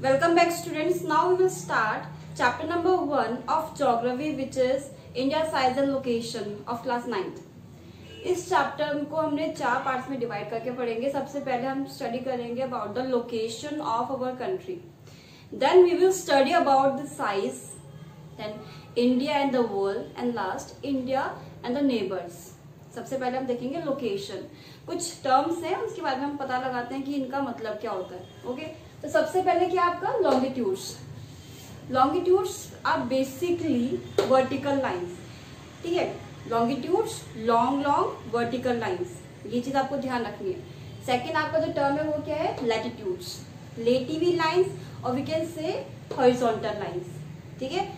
Welcome back students. Now we will start chapter number 1 of geography, which is India size and location of class 9th. इस chapter को हमने 4 parts में divide करके पढ़ेंगे. सबसे पहले हम स्टडी करेंगे about the location of our country, then we will study about the size, then India and the world, and last India and the neighbours. सबसे पहले हम देखेंगे लोकेशन. कुछ टर्म्स हैं, उसके बाद में हम पता लगाते हैं कि इनका मतलब क्या होता है. ओके, तो सबसे पहले क्या आपका longitudes. Longitudes are basically vertical lines. ठीक है, लॉन्गिट्यूड्स लॉन्ग वर्टिकल लाइंस, ये चीज आपको ध्यान रखनी है. सेकेंड आपका जो टर्म है वो क्या है, लैटिट्यूड्स, लेटिवी लाइंस, और we can say horizontal lines. ठीक है,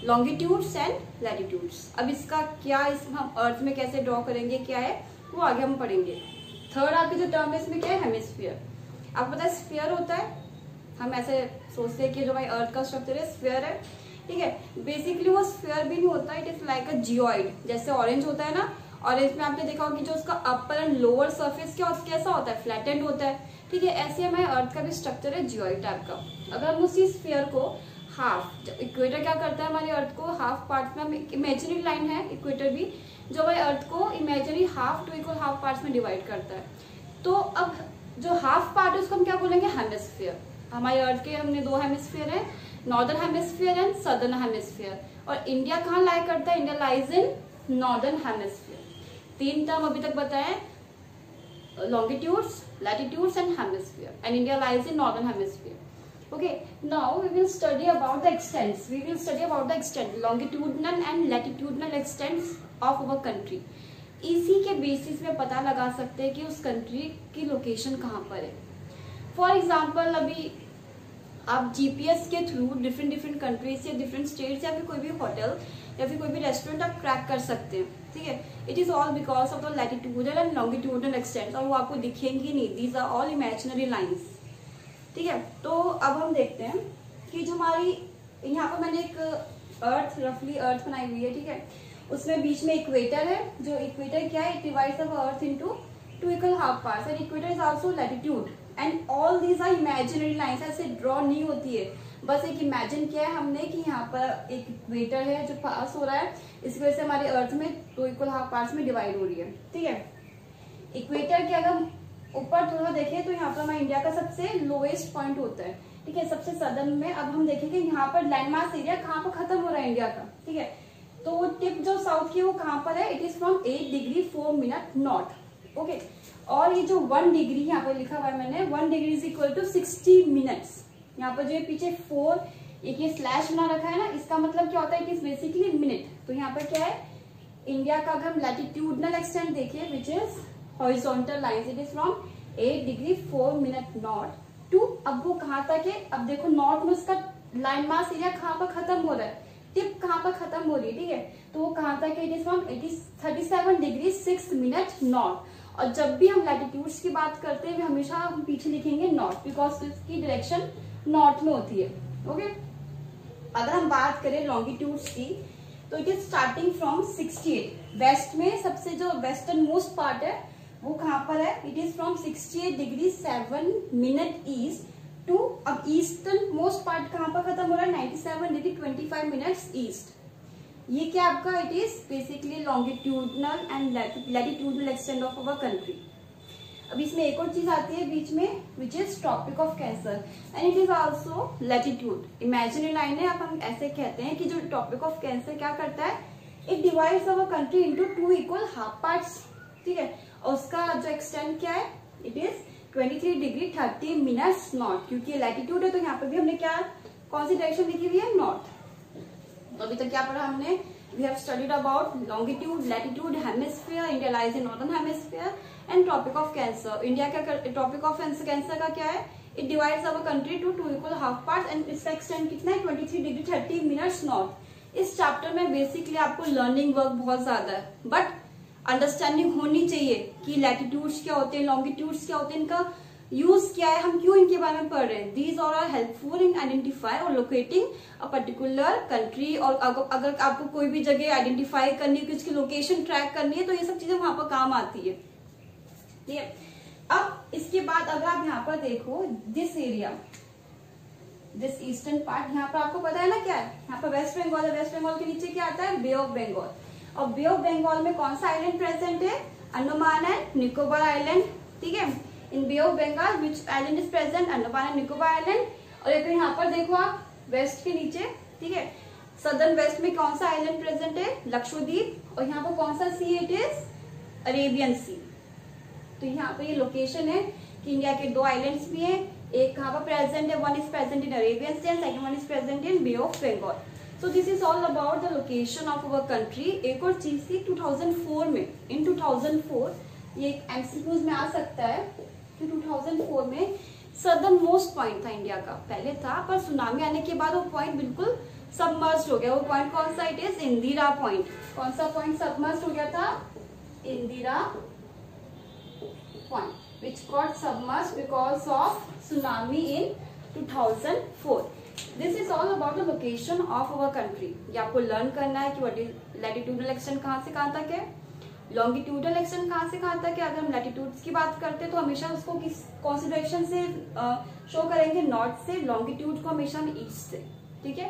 लॉन्गिट्यूड्स एंड लैटिट्यूड्स. अब इसका क्या, इस हम अर्थ में कैसे ड्रॉ करेंगे, क्या है वो आगे हम पढ़ेंगे. थर्ड आपकी जो टर्म है इसमें क्या है, हेमिस्फीयर. आपको पता है स्फीयर होता है, हम ऐसे सोचते हैं कि जो भाई अर्थ का स्ट्रक्चर है स्फीयर है. ठीक है, बेसिकली वो स्फीयर भी नहीं होता, it is like a geoid. जैसे ऑरेंज होता है ना, ऑरेंज में आपने देखा होगा कि जो उसका अपर एंड लोअर सरफेस कैसा होता है, फ्लैटेंड होता है. ठीक है, ऐसे हमारे अर्थ का भी स्ट्रक्चर है जियोइड टाइप का. अगर हम उसी स्फीयर को हाफ, इक्वेटर क्या करता है हमारे अर्थ को हाफ पार्ट में, हम इमेजिनरी लाइन है इक्वेटर भी, जो हमारे अर्थ को imaginary half to equal half parts में डिवाइड करता है. तो अब जो हाफ पार्ट है उसको हम क्या बोलेंगे, हेमिस्फीयर. हमारे अर्थ के हमने 2 हेमिस्फीयर है, northern hemisphere and southern hemisphere. और इंडिया कहाँ लाई करता है, India lies in northern hemisphere. 3 term अभी तक बताए, longitudes, latitudes and hemisphere, and India lies in northern hemisphere. Okay, now we will study about the extents. We will study about the extent, longitudinal and latitudinal extents of our country. इसी के basis में पता लगा सकते हैं कि उस country की लोकेशन कहाँ पर है. फॉर एग्जाम्पल, अभी आप जीपीएस के थ्रू डिफरेंट कंट्रीज या डिफरेंट स्टेट्स या फिर कोई भी होटल या फिर कोई भी रेस्टोरेंट आप ट्रैक कर सकते हैं. ठीक है, it is all because of the latitudinal and longitudinal extents, और वो आपको दिखेंगी नहीं. These are all imaginary lines. ठीक है, तो अब हम देखते हैं कि जो हमारी यहाँ पर मैंने एक अर्थ, रफली अर्थ बनाई हुई है. ठीक है, उसमें बीच में इक्वेटर है. जो इक्वेटर क्या है, it divides the earth into 2 equal half parts, and equator is also latitude, and all these are imaginary lines. ऐसे ड्रॉ नहीं होती है, बस एक इमेजिन किया है हमने कि यहाँ पर एक इक्वेटर है जो पास हो रहा है, इसकी वजह से हमारे अर्थ में 2 इक्वल हाफ पार्ट्स में डिवाइड हो रही है. ठीक है, इक्वेटर के अगर ऊपर थोड़ा देखें तो यहाँ पर हमारे इंडिया का सबसे लोएस्ट पॉइंट होता है. ठीक है, सबसे सदर्न में. अब हम देखेंगे यहाँ पर लैंडमार्क एरिया कहाँ पर खत्म हो रहा है इंडिया का. ठीक है, तो वो टिप जो साउथ की वो कहाँ पर है, it is from 8 degree 4 minute north. Okay, और ये जो 1 डिग्री यहाँ पर लिखा हुआ है मैंने, 1 degree is equal to 60 minutes. यहाँ पर जो पीछे 4 एक ये स्लैश बना रखा है ना, इसका मतलब क्या होता है, इट इज बेसिकली मिनट. तो यहाँ पर क्या है, इंडिया का अगर हम लैटिट्यूडनल एक्सटेंट देखें which is horizontal lines, it is from 8 degree 4 minute north to, अब वो कहाँ तक है, अब देखो नॉर्थ में उसका लैंड मास एरिया कहाँ पर खत्म हो रहा है, टिप कहाँ पर खत्म हो रही है. ठीक है, तो वो कहाँ तक है, it is from 37 degree 6 minute north. और जब भी हम लैटिट्यूड्स की बात करते हैं हमेशा हम पीछे लिखेंगे नॉर्थ, बिकॉज इसकी डायरेक्शन नॉर्थ में होती है. ओके, अगर हम बात करें लॉन्गिट्यूड्स की तो it is starting from 68. West में सबसे जो वेस्टर्न मोस्ट पार्ट है वो कहाँ पर है, it is from 68 degree 7 minute east to, अब ईस्टर्न मोस्ट पार्ट कहाँ पर खत्म हो रहा है, 97 डिग्री 25 मिनट्स ईस्ट. ये क्या आपका, it is basically longitudinal and latitudinal extent of our country. अब इसमें एक और चीज आती है बीच में, which is Tropic of Cancer, and it is also latitude. Imaginary line है, अब हम ऐसे कहते हैं कि जो ट्रॉपिक ऑफ कैंसर क्या करता है, it divides our country into 2 equal half parts. ठीक है, और उसका जो एक्सटेंट क्या है, it is 23 degree 30 minutes north. क्योंकि लैटिट्यूड है तो यहाँ पे भी हमने क्या, कौन सी डायरेक्शन लिखी हुई है, नॉर्थ. तो अभी तक क्या पढ़ा हमने, we have studied about longitude, latitude, hemisphere, India lies in northern hemisphere, and Tropic of Cancer. India का ट्रॉपिक ऑफ कैंसर का क्या है, it divides our country to 2 equal half parts, and इसका एक्सटेंट कितना है, 23 डिग्री 30 मिनट्स नॉर्थ. इस chapter में basically आपको लर्निंग वर्क बहुत ज्यादा है, बट अंडरस्टैंडिंग होनी चाहिए कि लैटिट्यूड्स क्या होते हैं, लॉन्गिट्यूड्स क्या होते हैं, इनका यूज क्या है, हम क्यों इनके बारे में पढ़ रहे हैं. These are helpful in identify और लोकेटिंग अ पर्टिकुलर कंट्री. और अगर आपको कोई भी जगह आइडेंटिफाई करनी है, उसकी लोकेशन ट्रैक करनी है, तो ये सब चीजें वहां पर काम आती है. ठीक है, अब इसके बाद अगर आप यहाँ पर देखो this area, this eastern part, यहाँ पर आपको पता है ना क्या है, यहाँ पर वेस्ट बंगाल है, वेस्ट बंगाल के नीचे क्या आता है, बे ऑफ बंगाल, और बे ऑफ बंगाल में कौन सा आइलैंड प्रेजेंट है, अंडमान एंड निकोबार आइलैंड, ठीक है। In bay of Bengal which island is present, Andaman and Nicobar island. और एक यहाँ पर देखो आप वेस्ट के नीचे, ठीक है, सदर्न वेस्ट में कौन सा आइलैंड प्रेजेंट है, लक्षद्वीप, और यहाँ पर कौन सा सी, इट इज अरेबियन सी। तो यहाँ पे ये लोकेशन है कि इंडिया के दो आइलैंड्स भी हैं, एक कहाँ पर प्रेजेंट है, one is present in Arabian sea and second one is present in bay of Bengal. So this is all about the location of our country. एक और चीज थी 2004 में, इन 2004 ये एक एमसीक्यूज में आ सकता है कि 2004 में सदर्न मोस्ट पॉइंट था इंडिया का, पहले था पर सुनामी आने के बाद वो पॉइंट बिल्कुल सबमर्ज हो गया। वो पॉइंट कौन सा, इट इज इंदिरा पॉइंट। कौन सा पॉइंट सबमर्ज हो गया था, Indira point which got submerged because of tsunami in 2004. This is all about the location of our country. ये आपको लर्न करना है कि what is latitudinal extent कहाँ से कहाँ तक है, longitudinal extent कहाँ से कहाँ तक है। अगर हम latitudes की बात करते हैं तो हमेशा उसको किस कौन सी डायरेक्शन से शो करेंगे, नॉर्थ से, लॉन्गिट्यूड को हमेशा हम ईस्ट से, ठीक है।